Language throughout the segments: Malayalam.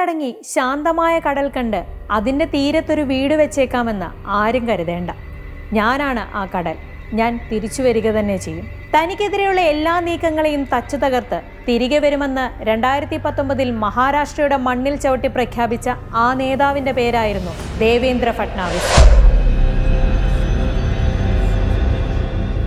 തിരമാലകളടങ്ങി ശാന്തമായ കടൽ കണ്ട് അതിൻ്റെ തീരത്തൊരു വീട് വെച്ചേക്കാമെന്ന് ആരും കരുതേണ്ട. ഞാനാണ് ആ കടൽ. ഞാൻ തിരിച്ചു വരിക തന്നെ ചെയ്യും. തനിക്കെതിരെയുള്ള എല്ലാ നീക്കങ്ങളെയും തച്ചു തകർത്ത് തിരികെ വരുമെന്ന് 2019 മഹാരാഷ്ട്രയുടെ മണ്ണിൽ ചവിട്ടി പ്രഖ്യാപിച്ച ആ നേതാവിന്റെ പേരായിരുന്നു ദേവേന്ദ്ര ഫട്നാവിസ്.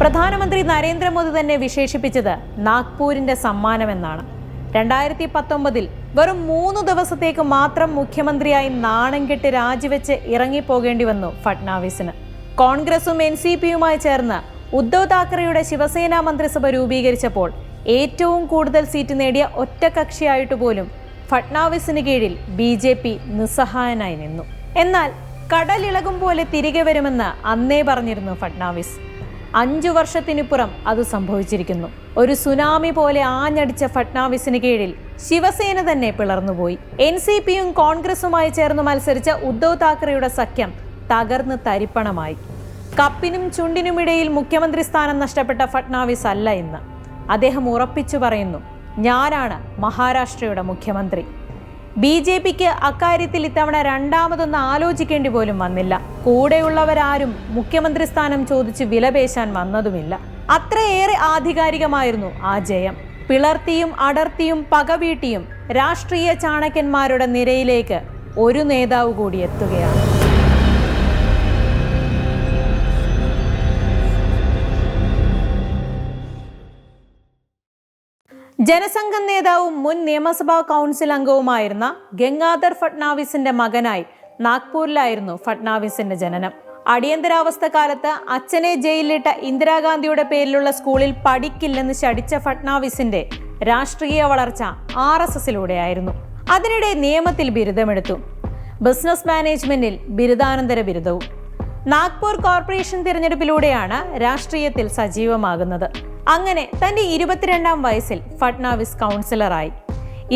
പ്രധാനമന്ത്രി നരേന്ദ്രമോദി തന്നെ വിശേഷിപ്പിച്ചത് നാഗ്പൂരിന്റെ സമ്മാനമെന്നാണ്. 2019 വെറും 3 ദിവസത്തേക്ക് മാത്രം മുഖ്യമന്ത്രിയായി നാണം കെട്ട് രാജിവെച്ച് ഇറങ്ങിപ്പോകേണ്ടി വന്നു ഫട്നാവിസിന്. കോൺഗ്രസും NCPയുമായി ചേർന്ന് ഉദ്ധവ് താക്കറെയുടെ ശിവസേന മന്ത്രിസഭ രൂപീകരിച്ചപ്പോൾ ഏറ്റവും കൂടുതൽ സീറ്റ് നേടിയ ഒറ്റകക്ഷിയായിട്ട് പോലും ഫട്നാവിസിന് കീഴിൽ BJP നിസ്സഹായനായി നിന്നു. എന്നാൽ കടലിളകും പോലെ തിരികെ വരുമെന്ന് അന്നേ പറഞ്ഞിരുന്നു ഫട്നാവിസ്. 5 വർഷത്തിനിപ്പുറം അത് സംഭവിച്ചിരിക്കുന്നു. ഒരു സുനാമി പോലെ ആഞ്ഞടിച്ച ഫട്നാവിസിന് കീഴിൽ ശിവസേന തന്നെ പിളർന്നുപോയി. NCPയും കോൺഗ്രസുമായി ചേർന്ന് മത്സരിച്ച ഉദ്ധവ് താക്കറെയുടെ സഖ്യം തകർന്ന് തരിപ്പണമായി. കപ്പിനും ചുണ്ടിനുമിടയിൽ മുഖ്യമന്ത്രി സ്ഥാനം നഷ്ടപ്പെട്ട ഫട്നാവിസ് അല്ല ഇന്ന്. അദ്ദേഹം ഉറപ്പിച്ചു പറയുന്നു, ഞാനാണ് മഹാരാഷ്ട്രയുടെ മുഖ്യമന്ത്രി. BJPക്ക് അക്കാര്യത്തിൽ ഇത്തവണ രണ്ടാമതൊന്ന് ആലോചിക്കേണ്ടി പോലും വന്നില്ല. കൂടെയുള്ളവരാരും മുഖ്യമന്ത്രി സ്ഥാനം ചോദിച്ച് വിലപേശാൻ വന്നതുമില്ല. അത്രയേറെ ആധികാരികമായിരുന്നു ആ ജയം. പിളർത്തിയും അടർത്തിയും പകവീട്ടിയും രാഷ്ട്രീയ ചാണക്യന്മാരുടെ നിരയിലേക്ക് ഒരു നേതാവ് കൂടി എത്തുകയാണ്. ജനസംഘം നേതാവും മുൻ നിയമസഭാ കൗൺസിൽ അംഗവുമായിരുന്ന ഗംഗാധർ ഫട്നാവിസിന്റെ മകനായി നാഗ്പൂരിലായിരുന്നു ഫട്നാവിസിന്റെ ജനനം. അടിയന്തരാവസ്ഥ കാലത്ത് അച്ഛനെ ജയിലിലിട്ട ഇന്ദിരാഗാന്ധിയുടെ പേരിലുള്ള സ്കൂളിൽ പഠിക്കില്ലെന്ന് ശടിച്ച ഫട്നാവിസിന്റെ രാഷ്ട്രീയ വളർച്ച RSSലൂടെയായിരുന്നു. അതിനിടെ നിയമത്തിൽ ബിരുദമെടുത്തു. ബിസിനസ് മാനേജ്മെന്റിൽ ബിരുദാനന്തര ബിരുദവും. നാഗ്പൂർ കോർപ്പറേഷൻ തിരഞ്ഞെടുപ്പിലൂടെയാണ് രാഷ്ട്രീയത്തിൽ സജീവമാകുന്നത്. അങ്ങനെ തന്റെ 22-ാം വയസ്സിൽ ഫട്നാവിസ് കൗൺസിലറായി.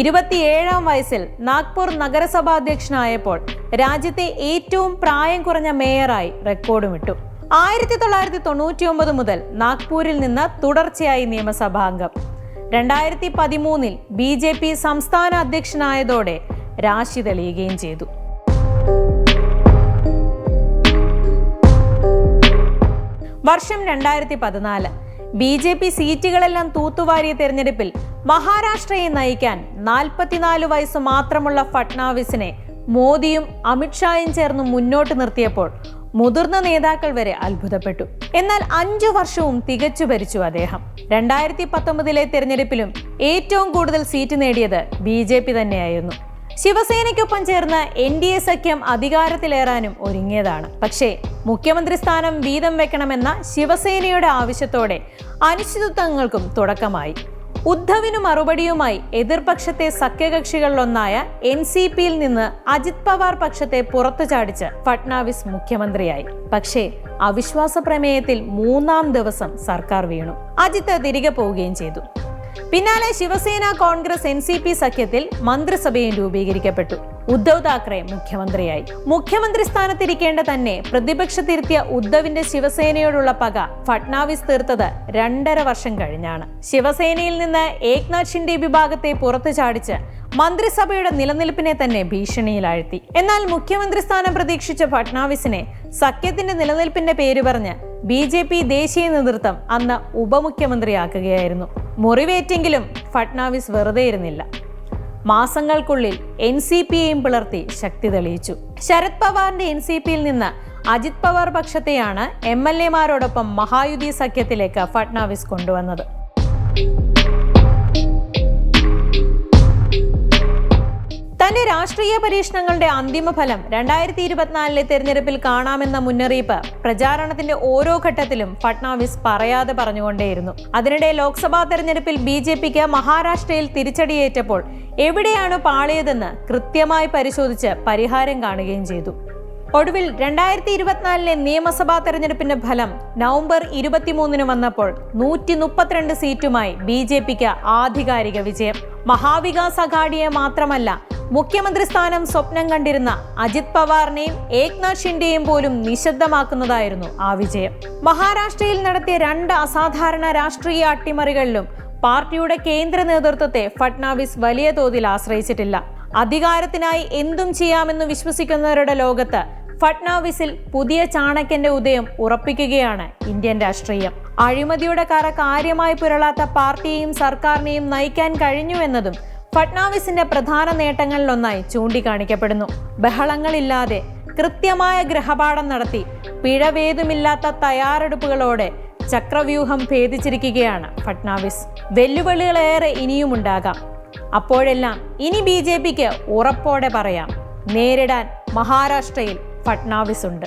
27-ാം വയസ്സിൽ നാഗ്പൂർ നഗരസഭാ അധ്യക്ഷനായപ്പോൾ രാജ്യത്തെ ഏറ്റവും പ്രായം കുറഞ്ഞ മേയറായി റെക്കോർഡുമിട്ടു. 1999 മുതൽ നാഗ്പൂരിൽ നിന്ന് തുടർച്ചയായി നിയമസഭാംഗം. 2013 BJP സംസ്ഥാന അധ്യക്ഷനായതോടെ രാശി തെളിയുകയും ചെയ്തു. വർഷം 2014. BJP സീറ്റുകളെല്ലാം തൂത്തുവാരിയ തെരഞ്ഞെടുപ്പിൽ മഹാരാഷ്ട്രയെ നയിക്കാൻ 44 വയസ്സ് മാത്രമുള്ള ഫട്നാവിസിനെ മോദിയും അമിത്ഷായും ചേർന്ന് മുന്നോട്ട് നിർത്തിയപ്പോൾ മുതിർന്ന നേതാക്കൾ വരെ അത്ഭുതപ്പെട്ടു. എന്നാൽ 5 വർഷവും തികച്ചു ഭരിച്ചു അദ്ദേഹം. 2019 തെരഞ്ഞെടുപ്പിലും ഏറ്റവും കൂടുതൽ സീറ്റ് നേടിയത് BJP തന്നെയായിരുന്നു. ശിവസേനയ്ക്കൊപ്പം ചേർന്ന് NDA സഖ്യം അധികാരത്തിലേറാനും ഒരുങ്ങിയതാണ്. പക്ഷേ മുഖ്യമന്ത്രി സ്ഥാനം വീതം വെക്കണമെന്ന ശിവസേനയുടെ ആവശ്യത്തോടെ അനിശ്ചിതത്വങ്ങൾക്കും തുടക്കമായി. ഉദ്ധവിന് മറുപടിയുമായി എതിർപക്ഷത്തെ സഖ്യകക്ഷികളിലൊന്നായ NCPയിൽ നിന്ന് അജിത് പവാർ പക്ഷത്തെ പുറത്തു ചാടിച്ച് ഫട്നാവിസ് മുഖ്യമന്ത്രിയായി. പക്ഷേ അവിശ്വാസ പ്രമേയത്തിൽ 3-ാം ദിവസം സർക്കാർ വീണു. അജിത് തിരികെ പോവുകയും ചെയ്തു. പിന്നാലെ ശിവസേന കോൺഗ്രസ് NCP സഖ്യത്തിൽ മന്ത്രിസഭയും രൂപീകരിക്കപ്പെട്ടു. ഉദ്ധവ് താക്കറെ മുഖ്യമന്ത്രിയായി. മുഖ്യമന്ത്രി സ്ഥാനത്തിരിക്കേണ്ട തന്നെ പ്രതിപക്ഷത്തിരുത്തിയ ഉദ്ധവിന്റെ ശിവസേനയോടുള്ള പക ഫട്നാവിസ് തീർത്തത് 2.5 വർഷം കഴിഞ്ഞാണ്. ശിവസേനയിൽ നിന്ന് ഏക്നാഥ് ഷിൻഡെ വിഭാഗത്തെ പുറത്തു ചാടിച്ച് മന്ത്രിസഭയുടെ നിലനിൽപ്പിനെ തന്നെ ഭീഷണിയിലാഴ്ത്തി. എന്നാൽ മുഖ്യമന്ത്രി സ്ഥാനം പ്രതീക്ഷിച്ച ഫട്നാവിസിനെ സഖ്യത്തിന്റെ നിലനിൽപ്പിന്റെ പേര് പറഞ്ഞ് BJP ദേശീയ നേതൃത്വം അന്ന് ഉപമുഖ്യമന്ത്രിയാക്കുകയായിരുന്നു. മുറിവേറ്റെങ്കിലും ഫട്നാവിസ് വെറുതെ ഇരുന്നില്ല. മാസങ്ങൾക്കുള്ളിൽ NCPയെയും പിളർത്തി ശക്തി തെളിയിച്ചു. ശരത് പവാറിന്റെ NCPയിൽ നിന്ന് അജിത് പവാർ പക്ഷത്തെയാണ് MLAമാരോടൊപ്പം മഹായുതി സഖ്യത്തിലേക്ക് ഫട്നാവിസ് കൊണ്ടുവന്നത്. തന്റെ രാഷ്ട്രീയ പരീക്ഷണങ്ങളുടെ അന്തിമ ഫലം 2024 തെരഞ്ഞെടുപ്പിൽ കാണാമെന്ന മുന്നറിയിപ്പ് പ്രചാരണത്തിന്റെ ഓരോ ഘട്ടത്തിലും ഫട്നാവിസ് പറയാതെ പറഞ്ഞുകൊണ്ടേയിരുന്നു. അതിനിടെ ലോക്സഭാ തെരഞ്ഞെടുപ്പിൽ BJPക്ക് മഹാരാഷ്ട്രയിൽ തിരിച്ചടിയേറ്റപ്പോൾ എവിടെയാണ് പാളിയതെന്ന് കൃത്യമായി പരിശോധിച്ച് പരിഹാരം കാണുകയും ചെയ്തു. ഒടുവിൽ 2024 നിയമസഭാ തെരഞ്ഞെടുപ്പിന്റെ ഫലം നവംബർ 23 വന്നപ്പോൾ 132 സീറ്റുമായി BJPക്ക് ആധികാരിക വിജയം. മഹാവികാസ് അഘാഡിയെ മാത്രമല്ല, മുഖ്യമന്ത്രി സ്ഥാനം സ്വപ്നം കണ്ടിരുന്ന അജിത് പവാറിനെയും ഏക്നാഥ് ഷിൻഡെയും പോലും നിശബ്ദമാക്കുന്നതായിരുന്നു ആ വിജയം. മഹാരാഷ്ട്രയിൽ നടത്തിയ 2 അസാധാരണ രാഷ്ട്രീയ അട്ടിമറികളിലും പാർട്ടിയുടെ കേന്ദ്ര നേതൃത്വത്തെ ഫട്നാവിസ് വലിയ തോതിൽ ആശ്രയിച്ചിട്ടില്ല. അധികാരത്തിനായി എന്തും ചെയ്യാമെന്ന് വിശ്വസിക്കുന്നവരുടെ ലോകത്ത് ഫട്നാവിസിൽ പുതിയ ചാണക്യന്റെ ഉദയം ഉറപ്പിക്കുകയാണ് ഇന്ത്യൻ രാഷ്ട്രീയം. അഴിമതിയുടെ കറ കാര്യമായി പുരളാത്ത പാർട്ടിയെയും സർക്കാരിനെയും നയിക്കാൻ കഴിഞ്ഞുവെന്നതും ഫട്നാവിസിന്റെ പ്രധാന നേട്ടങ്ങളിലൊന്നായി ചൂണ്ടിക്കാണിക്കപ്പെടുന്നു. ബഹളങ്ങളില്ലാതെ കൃത്യമായ ഗ്രഹപാഠം നടത്തി പിഴവേതുമില്ലാത്ത തയ്യാറെടുപ്പുകളോടെ ചക്രവ്യൂഹം ഭേദിച്ചിരിക്കുകയാണ് ഫട്നാവിസ്. വെല്ലുവിളികളേറെ ഇനിയുമുണ്ടാകാം. അപ്പോഴെല്ലാം ഇനി BJPക്ക് ഉറപ്പോടെ പറയാം, നേരിടാൻ മഹാരാഷ്ട്രയിൽ ഫട്നാവിസ് ഉണ്ട്.